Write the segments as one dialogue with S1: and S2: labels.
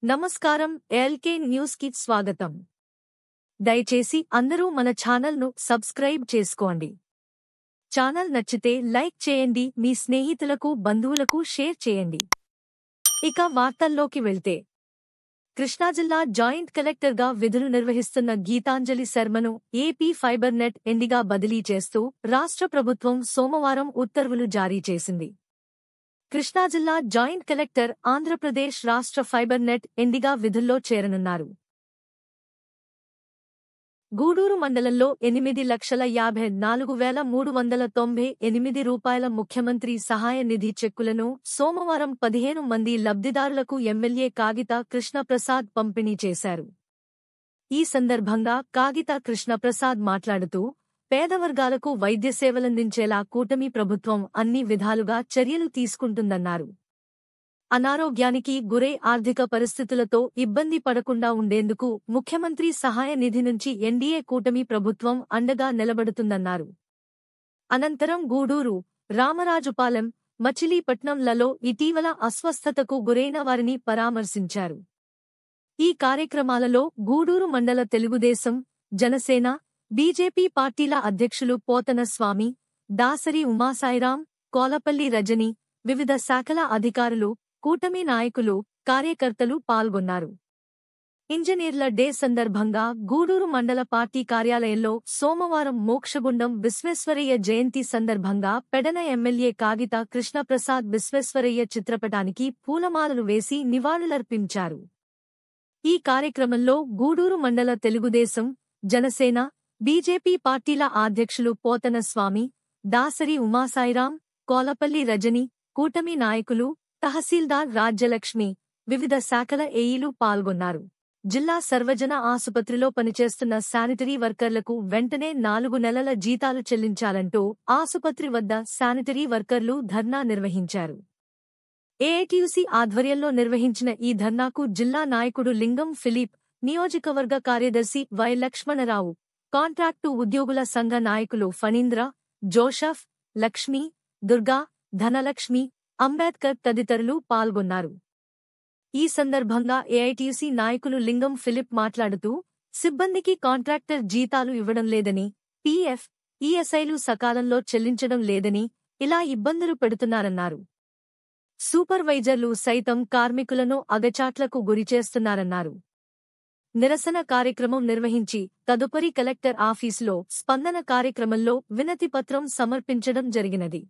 S1: నమస్కారం. LK news కి స్వాగతం. దయచేసి అందరూ మన ఛానల్ ను సబ్స్క్రైబ్ చేసుకోండి. ఛానల్ నచ్చితే లైక్ చేయండి, మీ స్నేహితులకు బంధువులకు షేర్ చేయండి. ఇక వార్తల్లోకి వెళ్తే, కృష్ణా జిల్లా జాయింట్ కలెక్టర్గా విధులు నిర్వహిస్తున్న గీతాంజలి శర్మను ఏపీ ఫైబర్ నెట్ ఎండీగా బదిలీ చేస్తూ రాష్ట్ర ప్రభుత్వం సోమవారం ఉత్తర్వులు జారీ చేసింది. కృష్ణా జిల్లా జాయింట్ కలెక్టర్ ఆంధ్రప్రదేశ్ రాష్ట్ర ఫైబర్ నెట్ ఎండీగా విధుల్లో చేరనున్నారు. గూడూరు మండలంలో 8,54,398 రూపాయల ముఖ్యమంత్రి సహాయ నిధి చెక్కులను సోమవారం 15 మంది లబ్ధిదారులకు ఎమ్మెల్యే కాగితా కృష్ణప్రసాద్ పంపిణీ చేశారు. ఈ సందర్భంగా కాగితా కృష్ణప్రసాద్ మాట్లాడుతూ, పేదవర్గాలకు వైద్య సేవలందించేలా కూటమి ప్రభుత్వం అన్ని విధాలుగా చర్యలు తీసుకుంటుందన్నారు. అనారోగ్యానికి గురై ఆర్థిక పరిస్థితులతో ఇబ్బంది పడకుండా ఉండేందుకు ముఖ్యమంత్రి సహాయ నిధి నుంచి ఎన్డీఏ కూటమి ప్రభుత్వం అండగా నిలబడుతుందన్నారు. అనంతరం గూడూరు, రామరాజుపాలెం, మచిలీపట్నంలలో ఇటీవల అస్వస్థతకు గురైన వారిని పరామర్శించారు. ఈ కార్యక్రమాలలో గూడూరు మండల తెలుగుదేశం, జనసేన, బీజేపీ పార్టీల అధ్యక్షులు పోతన స్వామి, దాసరి ఉమాసాయిరాం, కోలపల్లి రజని, వివిధ శాఖల అధికారులు, కూటమి నాయకులు, కార్యకర్తలు పాల్గొన్నారు. ఇంజనీర్ల డే సందర్భంగా గూడూరు మండల పార్టీ కార్యాలయంలో సోమవారం మోక్షగుండం విశ్వేశ్వరయ్య జయంతి సందర్భంగా పెడన ఎమ్మెల్యే కాగితా కృష్ణప్రసాద్ విశ్వేశ్వరయ్య చిత్రపటానికి పూలమాలలు వేసి నివాళులర్పించారు. ఈ కార్యక్రమంలో గూడూరు మండల తెలుగుదేశం, జనసేన, బీజేపీ పార్టీల అధ్యక్షులు పోతన స్వామి, దాసరి ఉమాసాయిరాం, కోలపల్లి రజని, కూటమి నాయకులు, తహసీల్దార్ రాజ్యలక్ష్మి, వివిధ శాఖల ఏఈలు పాల్గొన్నారు. జిల్లా సర్వజన ఆసుపత్రిలో పనిచేస్తున్న శానిటరీ వర్కర్లకు వెంటనే 4 నెలల జీతాలు చెల్లించాలంటూ ఆసుపత్రి వద్ద శానిటరీ వర్కర్లు ధర్నా నిర్వహించారు. ఏఐటీయూసీ ఆధ్వర్యంలో నిర్వహించిన ఈ ధర్నాకు జిల్లా నాయకుడు లింగం ఫిలిప్, నియోజకవర్గ కార్యదర్శి వై లక్ష్మణరావు, కాంట్రాక్టు ఉద్యోగుల సంఘ నాయకులు ఫణీంద్ర, జోషఫ్, లక్ష్మి, దుర్గా, ధనలక్ష్మి, అంబేద్కర్ తదితరులు పాల్గొన్నారు. ఈ సందర్భంగా ఏఐటీయూసీ నాయకులు లింగం ఫిలిప్ మాట్లాడుతూ, సిబ్బందికి కాంట్రాక్టర్ జీతాలు ఇవ్వడం లేదని, పీఎఫ్, ఈఎస్ఐలు సకాలంలో చెల్లించడం లేదని, ఇలా ఇబ్బందులు పెడుతున్నారన్నారు. సూపర్వైజర్లు సైతం కార్మికులను అగచాట్లకు గురిచేస్తున్నారన్నారు. నిరసన కార్యక్రమం నిర్వహించి తదుపరి కలెక్టర్ ఆఫీసులో స్పందన కార్యక్రమంలో వినతిపత్రం సమర్పించడం జరిగినది.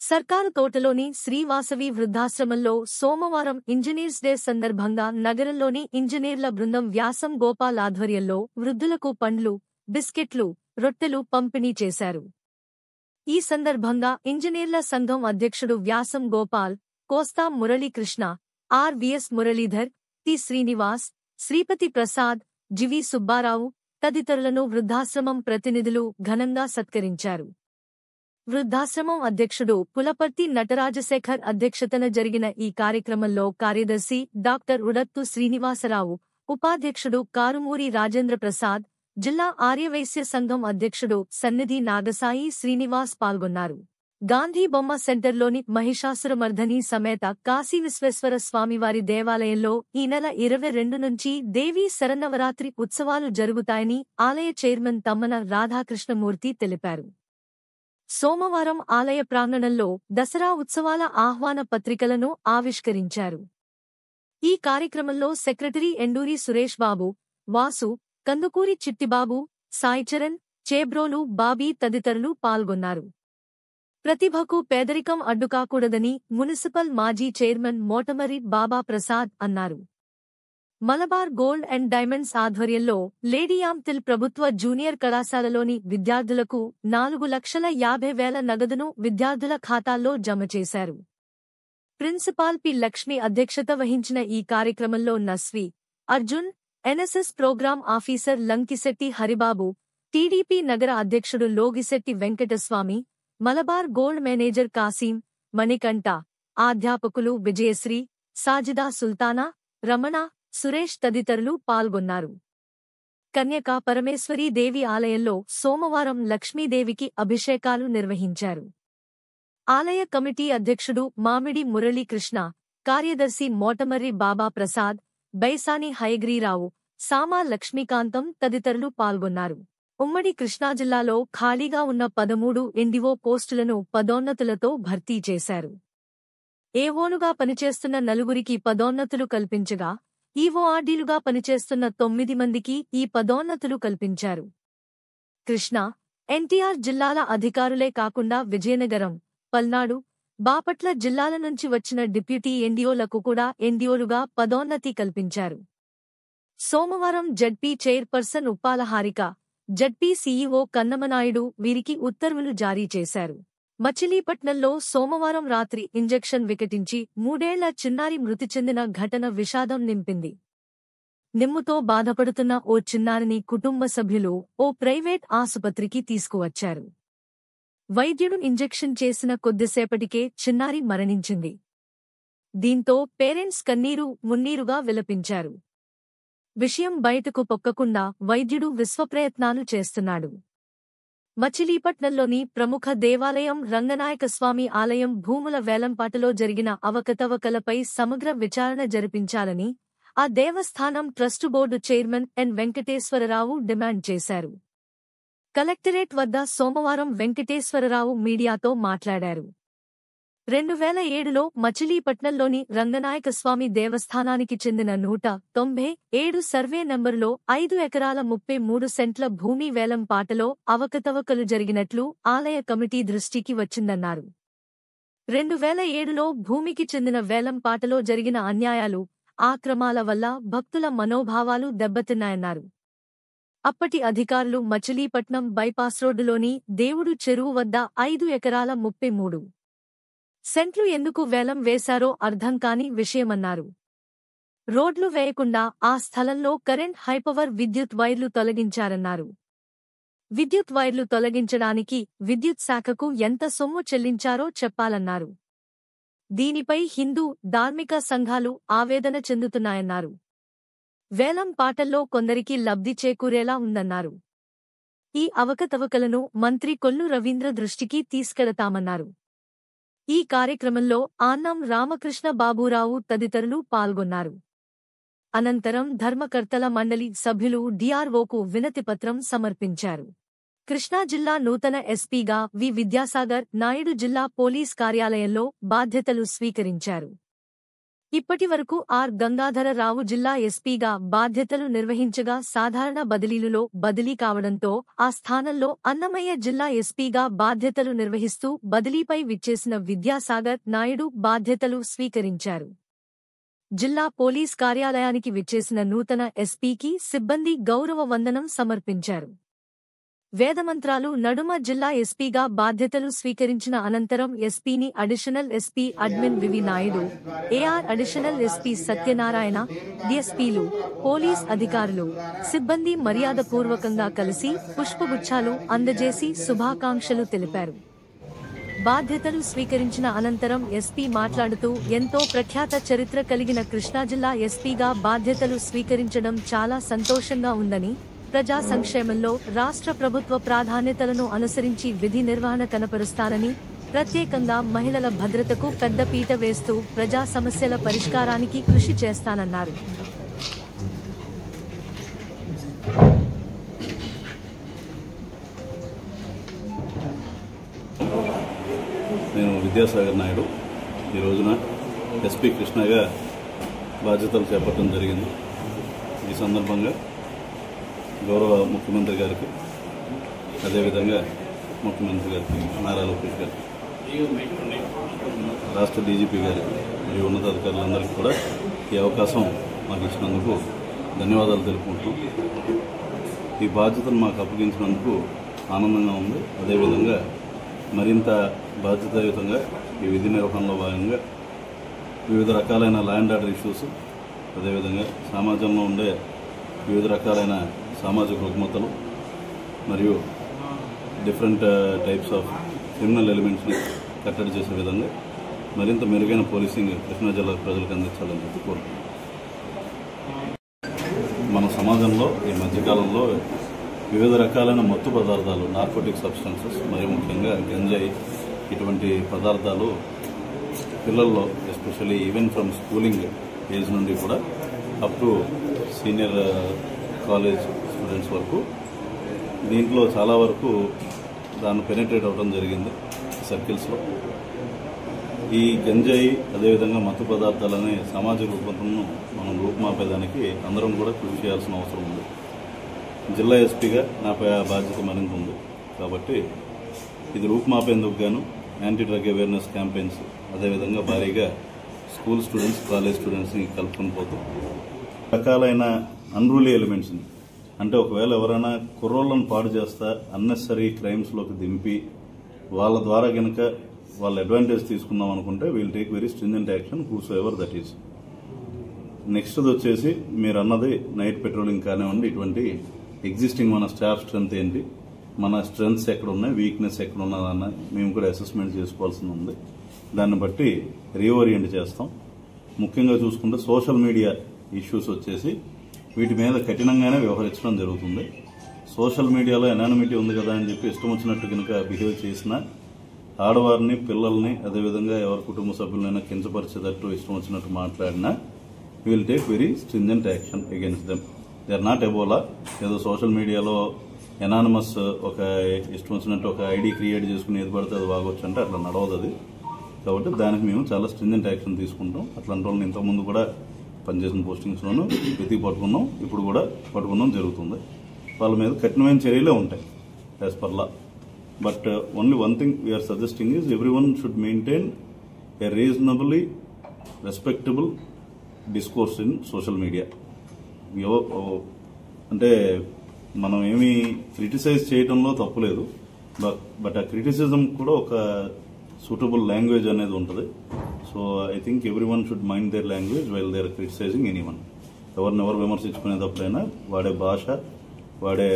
S1: సర్కారు తోటలోని శ్రీవాసవి వృద్ధాశ్రమంలో సోమవారం ఇంజనీర్స్ డే సందర్భంగా నగరంలోని ఇంజనీర్ల బృందం వ్యాసం గోపాల్ ఆధ్వర్యంలో వృద్ధులకు పండ్లు, బిస్కెట్లు, రొట్టెలు పంపిణీ చేశారు. ఈ సందర్భంగా ఇంజనీర్ల సంఘం అధ్యక్షుడు Vyasam Gopal, Kosta Muralikrishna, RVS Muralidhar, T Srinivas, Sripathi Prasad, GV Subbarao తదితరులను వృద్ధాశ్రమం ప్రతినిధులు ఘనంగా సత్కరించారు. వృద్ధాశ్రమం అధ్యక్షుడు పులపర్తి నటరాజశేఖర్ అధ్యక్షతన జరిగిన ఈ కార్యక్రమంలో కార్యదర్శి డాక్టర్ ఉడత్తు శ్రీనివాసరావు, ఉపాధ్యక్షుడు కారుమూరి రాజేంద్ర ప్రసాద్, జిల్లా ఆర్యవైశ్య సంఘం అధ్యక్షుడు సన్నిధి నాగసాయి శ్రీనివాస్ పాల్గొన్నారు. గాంధీ బొమ్మ సెంటర్లోని మహిషాసురమర్ధని సమేత కాశీ విశ్వేశ్వర స్వామివారి దేవాలయంలో ఈ నెల 22 నుంచి దేవీ శరన్నవరాత్రి ఉత్సవాలు జరుగుతాయని ఆలయ చైర్మన్ తమ్మన రాధాకృష్ణమూర్తి తెలిపారు. సోమవారం ఆలయ ప్రాంగణంలో దసరా ఉత్సవాల ఆహ్వాన పత్రికలను ఆవిష్కరించారు. ఈ కార్యక్రమంలో సెక్రటరీ ఎండూరి సురేష్ బాబు, వాసు, కందుకూరి చిట్టిబాబు, సాయిచరణ్, చేబ్రోలు బాబీ తదితరులు పాల్గొన్నారు. ప్రతిభకు పేదరికం అడ్డుకాకూడదని మున్సిపల్ మాజీ చైర్మన్ మోటమరి బాబా ప్రసాద్ అన్నారు. మలబార్ గోల్డ్ అండ్ డైమండ్స్ ఆధ్వర్యంలో లేడీయాంతిల్ ప్రభుత్వ జూనియర్ కళాశాలలోని విద్యార్థులకు 4,50,000 నగదును విద్యార్థుల ఖాతాల్లో జమ చేశారు. ప్రిన్సిపాల్ పి లక్ష్మి అధ్యక్షత వహించిన ఈ కార్యక్రమంలో Naswi, Arjun, NSS program officer Lankisetti Haribabu, TDP నగర అధ్యక్షుడు లోగిశెట్టి వెంకటస్వామి, మలబార్ గోల్డ్ మేనేజర్ కాసీం, మణికంఠ, అధ్యాపకులు విజయశ్రీ, సాజిదా సుల్తానా, రమణ, సురేష్ తదితరులు పాల్గొన్నారు. కన్యకా పరమేశ్వరీ దేవి ఆలయంలో సోమవారం లక్ష్మీదేవికి అభిషేకాలు నిర్వహించారు. ఆలయ కమిటీ అధ్యక్షుడు మామిడి మురళీకృష్ణ, కార్యదర్శి మోటమర్రి బాబా ప్రసాద్, బైసాని హయగ్రీరావు, సామా లక్ష్మీకాంతం తదితరులు పాల్గొన్నారు. ఉమ్మడి కృష్ణా జిల్లాలో ఖాళీగా ఉన్న 13 ఎన్డీఓ పోస్టులను పదోన్నతులతో భర్తీ చేశారు. ఏవోలుగా పనిచేస్తున్న 4కి పదోన్నతులు కల్పించగా, ఈవోఆర్డీలుగా పనిచేస్తున్న 9 మందికి ఈ పదోన్నతులు కల్పించారు. కృష్ణా, ఎన్టీఆర్ జిల్లాల అధికారులే కాకుండా విజయనగరం, పల్నాడు, బాపట్ల జిల్లాల నుంచి వచ్చిన డిప్యూటీ ఎన్డీఓలకు కూడా ఎన్డీఓలుగా పదోన్నతి కల్పించారు. సోమవారం ZP chairperson Uppala Harika, ZP CEO Kannamanaidu వీరికి ఉత్తర్వులు జారీ చేశారు. మచిలీపట్నంలో సోమవారం రాత్రి ఇంజెక్షన్ వికటించి 3 ఏళ్ల చిన్నారి మృతి చెందిన ఘటన విషాదం నింపింది. నిమ్ముతో బాధపడుతున్న ఓ చిన్నారిని కుటుంబ సభ్యులు ఓ ప్రైవేట్ ఆసుపత్రికి తీసుకువచ్చారు. వైద్యుడు ఇంజెక్షన్ చేసిన కొద్దిసేపటికే చిన్నారి మరణించింది. దీంతో పేరెంట్స్ కన్నీరు మున్నీరుగా విలపించారు. విషయం బయటకు పొక్కకుండా వైద్యుడు విశ్వప్రయత్నాలు చేస్తున్నాడు. మచిలీపట్నంలోని ప్రముఖ దేవాలయం రంగనాయకస్వామి ఆలయం భూముల వేలంపాటలో జరిగిన అవకతవకలపై సమగ్ర విచారణ జరిపించాలని ఆ దేవస్థానం trust board chairman N Venkateswararao demand చేశారు. కలెక్టరేట్ వద్ద సోమవారం వెంకటేశ్వరరావు మీడియాతో మాట్లాడారు. 2007లో మచిలీపట్నంలోని రంగనాయకస్వామి దేవస్థానానికి చెందిన 197 సర్వే నంబరులో 5 ఎకరాల 33 సెంట్ల భూమి వేలం పాటలో అవకతవకలు జరిగినట్లు ఆలయ కమిటీ దృష్టికి వచ్చిందన్నారు. 2007లో భూమికి చెందిన వేలం పాటలో జరిగిన అన్యాయాలు, ఆక్రమాల వల్ల భక్తుల మనోభావాలు దెబ్బతిన్నాయన్నారు. అప్పటి అధికారులు మచిలీపట్నం బైపాస్ రోడ్డులోని దేవుడు చెరువు వద్ద 5 ఎకరాల 33 సెంట్లు ఎందుకు వేలం వేశారో అర్థం కాని విషయమన్నారు. రోడ్లు వేయకుండా ఆ స్థలంలో కరెంట్ హైపవర్ విద్యుత్ వైర్లు తొలగించారన్నారు. విద్యుత్ వైర్లు తొలగించడానికి విద్యుత్ శాఖకు ఎంత సొమ్ము చెల్లించారో చెప్పాలన్నారు. దీనిపై హిందూ ధార్మిక సంఘాలు ఆవేదన చెందుతున్నాయన్నారు. వేలం పాటల్లో కొందరికి లబ్ధి చేకూరేలా ఉందన్నారు. ఈ అవకతవకలను మంత్రి కొల్లు రవీంద్ర దృష్టికి తీసుకెడతామన్నారు. ఈ కార్యక్రమంలో ఆన్నం రామకృష్ణ బాబూరావు తదితరులు పాల్గొన్నారు. అనంతరం ధర్మకర్తల మండలి సభ్యులు డీఆర్ఓకు వినతిపత్రం సమర్పించారు. కృష్ణా జిల్లా నూతన ఎస్పీగా వి విద్యాసాగర్ నాయుడు జిల్లా పోలీస్ కార్యాలయంలో బాధ్యతలు స్వీకరించారు. ఇప్పటివరకు ఆర్ గంగాధరరావు జిల్లా ఎస్పీగా బాధ్యతలు నిర్వహించగా సాధారణ బదిలీలులో బదిలీ కావడంతో ఆ స్థానంలో అన్నమయ్య జిల్లా ఎస్పీగా బాధ్యతలు నిర్వహిస్తూ బదిలీపై విచ్చేసిన విద్యాసాగర్ నాయుడు బాధ్యతలు స్వీకరించారు. జిల్లా పోలీస్ కార్యాలయానికి విచ్చేసిన నూతన ఎస్పీకి సిబ్బంది గౌరవ వందనం సమర్పించారు. వేదమంత్రాలు నడుమ జిల్లా ఎస్పీగా బాధ్యతలు స్వీకరించిన అనంతరం ఎస్పీని additional SP admin VV Naidu, AR additional SP Satyanarayana, డిఎస్పీలు, పోలీస్ అధికారులు, సిబ్బంది మర్యాదపూర్వకంగా కలిసి పుష్పగుచ్ఛాలు అందజేసి శుభాకాంక్షలు తెలిపారు. బాధ్యతలు స్వీకరించిన అనంతరం ఎస్పీ మాట్లాడుతూ ఎంతో ప్రఖ్యాత చరిత్ర కలిగిన కృష్ణా జిల్లా ఎస్పీగా బాధ్యతలు స్వీకరించడం చాలా సంతోషంగా ఉందని, ప్రజా సంక్షేమంలో రాష్ట్ర ప్రభుత్వ ప్రాధాన్యతలను అనుసరించి విధి నిర్వహణ కనపరుస్తానని, ప్రత్యేకంగా మహిళల భద్రతకు పెద్దపీట వేస్తూ ప్రజా సమస్యల పరిష్కారానికి కృషి చేస్తానన్నారు.
S2: నేను విద్యాసాగర్ నాయుడు ఈ రోజున ఎస్పీ కృష్ణగా బాధ్యతలు చేపట్టడం జరిగింది. ఈ సందర్భంగా గౌరవ ముఖ్యమంత్రి గారికి, అదేవిధంగా ముఖ్యమంత్రి గారికి, నారా లోకేష్ గారికి, రాష్ట్ర డీజీపీ గారికి మరియు ఉన్నతాధికారులందరికీ కూడా ఈ అవకాశం మాకు ఇచ్చినందుకు ధన్యవాదాలు తెలుపుకుంటున్నాం. ఈ బాధ్యతను మాకు అప్పగించినందుకు ఆనందంగా ఉంది. అదేవిధంగా మరింత బాధ్యతాయుతంగా ఈ విధి నిర్వహణలో భాగంగా వివిధ రకాలైన లా అండ్ ఆర్డర్ ఇష్యూస్, అదేవిధంగా సమాజంలో ఉండే వివిధ రకాలైన సామాజిక రుగ్మతలు మరియు డిఫరెంట్ టైప్స్ ఆఫ్ క్రిమినల్ ఎలిమెంట్స్ని కట్టడి చేసే విధంగా మరింత మెరుగైన పోలీసింగ్ కృష్ణా జిల్లా ప్రజలకు అందించాలని చెప్పి కోరుతున్నాం. మన సమాజంలో ఈ మధ్యకాలంలో వివిధ రకాలైన మత్తు పదార్థాలు, నార్కోటిక్ సబ్స్టెన్సెస్, మరి ముఖ్యంగా గంజాయి, ఇటువంటి పదార్థాలు పిల్లల్లో especially even from schooling age నుండి కూడా up to senior college students వరకు దీంట్లో చాలా వరకు దాన్ని పెనిట్రేట్ అవ్వడం జరిగింది సర్కిల్స్లో. ఈ గంజాయి అదేవిధంగా మత్తు పదార్థాలనే సామాజిక రూపంను మనం రూపుమాపేదానికి అందరం కూడా కృషి చేయాల్సిన అవసరం ఉంది. జిల్లా ఎస్పీగా నాపై ఆ బాధ్యత మరింత ఉంది కాబట్టి ఇది రూపుమాపేందుకు గాను యాంటీ డ్రగ్ అవేర్నెస్ క్యాంపెయిన్స్ అదేవిధంగా భారీగా స్కూల్ స్టూడెంట్స్ కాలేజ్ స్టూడెంట్స్ని కలుపుకొని పోతాం. రకాలైన అన్రూలీ ఎలిమెంట్స్ని అంటే ఒకవేళ ఎవరైనా కుర్రోళ్ళను పాడు చేస్తా అన్నెసరీ క్రైమ్స్లోకి దింపి వాళ్ళ ద్వారా కనుక వాళ్ళ అడ్వాంటేజ్ తీసుకుందాం అనుకుంటే we'll take very stringent action whosoever that is. Next వచ్చేసి మీరు అన్నది నైట్ పెట్రోలింగ్ కానివ్వండి, ఇటువంటి ఎగ్జిస్టింగ్ మన స్టాఫ్ స్ట్రెంత్ ఏంటి, మన స్ట్రెంగ్త్స్ ఎక్కడ ఉన్నాయి, వీక్నెస్ ఎక్కడ ఉన్నదన్న మేము కూడా అసెస్మెంట్ చేసుకోవాల్సి ఉంది. దాన్ని బట్టి రీఓరియంట్ చేస్తాం. ముఖ్యంగా చూసుకుంటే సోషల్ మీడియా ఇష్యూస్ వచ్చేసి వీటి మీద కఠినంగానే వ్యవహరించడం జరుగుతుంది. సోషల్ మీడియాలో ఎనానిమిటీ ఉంది కదా అని చెప్పి ఇష్టం వచ్చినట్టు కనుక బిహేవ్ చేసినా ఆడవారిని పిల్లల్ని అదేవిధంగా ఎవరి కుటుంబ సభ్యులైనా కించపరిచేటట్టు ఇష్టం వచ్చినట్టు మాట్లాడినా will take very stringent action against them. They are not above law. ఏదో సోషల్ మీడియాలో ఎనానిమస్ ఒక ఇష్టం వచ్చినట్టు ఒక ఐడి క్రియేట్ చేసుకుని ఏది పడితే అది వాగొచ్చు అంటే అట్లా నడవదు అది. కాబట్టి దానికి మేము చాలా స్ట్రింజెంట్ యాక్షన్ తీసుకుంటాం. అట్లాంటి వాళ్ళని ఇంతకుముందు కూడా పనిచేసిన పోస్టింగ్స్లోనూ వెతికి పట్టుకున్నాం, ఇప్పుడు కూడా పట్టుకున్నాం జరుగుతుంది. వాళ్ళ మీద కఠినమైన చర్యలే ఉంటాయి as per law. But only one thing we're suggesting is everyone should maintain a reasonably respectable discourse in social media. అంటే మనం ఏమీ క్రిటిసైజ్ చేయడంలో తప్పులేదు, బట్ ఆ క్రిటిసిజం కూడా ఒక సూటబుల్ లాంగ్వేజ్ అనేది ఉంటుంది. So I think everyone should mind their language while they are criticising anyone. ఎవరినెవరు విమర్శించుకునేటప్పుడైనా వాడే భాష, వాడే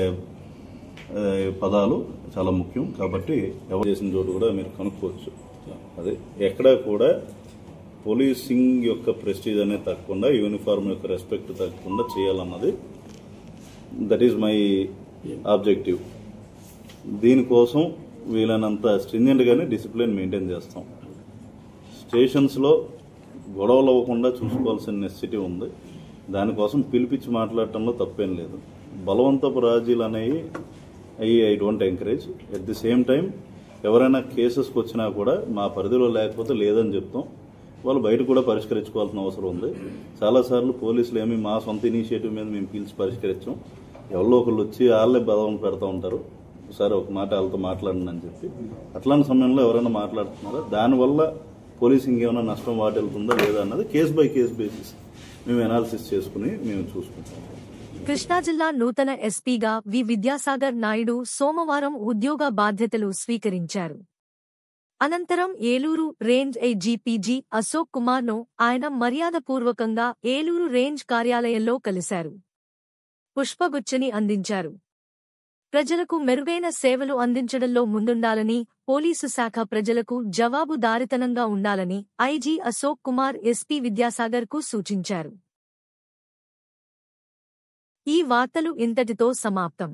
S2: పదాలు చాలా ముఖ్యం. కాబట్టి ఎవరు చేసిన చోటు కూడా మీరు కనుక్కోవచ్చు. అదే ఎక్కడా కూడా పోలీసింగ్ యొక్క ప్రెస్టీజ్ అనేది తగ్గకుండా, యూనిఫామ్ యొక్క రెస్పెక్ట్ తగ్గకుండా చేయాలన్నది దట్ ఈజ్ మై ఆబ్జెక్టివ్. దీనికోసం వీలైనంత స్ట్రింజెంట్గానే డిసిప్లిన్ మెయింటైన్ చేస్తాం. స్టేషన్స్లో గొడవలు అవ్వకుండా చూసుకోవాల్సిన నెసెసిటీ ఉంది. దానికోసం పిలిపించి మాట్లాడటంలో తప్పేం లేదు. బలవంతపు రాజీలు అనేవి I don't encourage. At the same time ఎవరైనా కేసెస్కి వచ్చినా కూడా మా పరిధిలో లేకపోతే లేదని చెప్తాం. వాళ్ళు బయట కూడా పరిష్కరించుకోవాల్సిన అవసరం ఉంది. చాలాసార్లు పోలీసులు ఏమి మా సొంత ఇనిషియేటివ్ మీద మేము పిలిచి పరిష్కరించాం. ఎవరో ఒకళ్ళు వచ్చి వాళ్ళే బదవం పెడతా ఉంటారు, ఒకసారి ఒక మాట వాళ్ళతో మాట్లాడండి అని చెప్పి. అట్లాంటి సమయంలో ఎవరైనా మాట్లాడుతున్నారా, దానివల్ల పోలీసింగ్ ఏమైనా నష్టం వాటిల్తుందా లేదా అన్నది కేసు బై కేసు బేసిస్ మేము అనాలిసిస్ చేసుకుని మేము చూసుకుంటాం.
S1: కృష్ణా జిల్లా నూతన ఎస్పీగా వి విద్యాసాగర్ నాయుడు సోమవారం ఉద్యోగ బాధ్యతలు స్వీకరించారు. అనంతరం ఏలూరు రేంజ్ ఐజీపీ అశోక్ కుమార్ను ఆయన మర్యాదపూర్వకంగా ఏలూరు రేంజ్ కార్యాలయంలో కలిశారు. పుష్పగుచ్చని అందించారు. ప్రజలకు మెరుగైన సేవలు అందించడంలో ముందుండాలని, పోలీసు శాఖ ప్రజలకు జవాబుదారితనంగా ఉండాలని ఐజీ అశోక్ కుమార్ ఎస్పీ విద్యాసాగర్కు సూచించారు. ఈ వార్తలు ఇంతటితో సమాప్తం.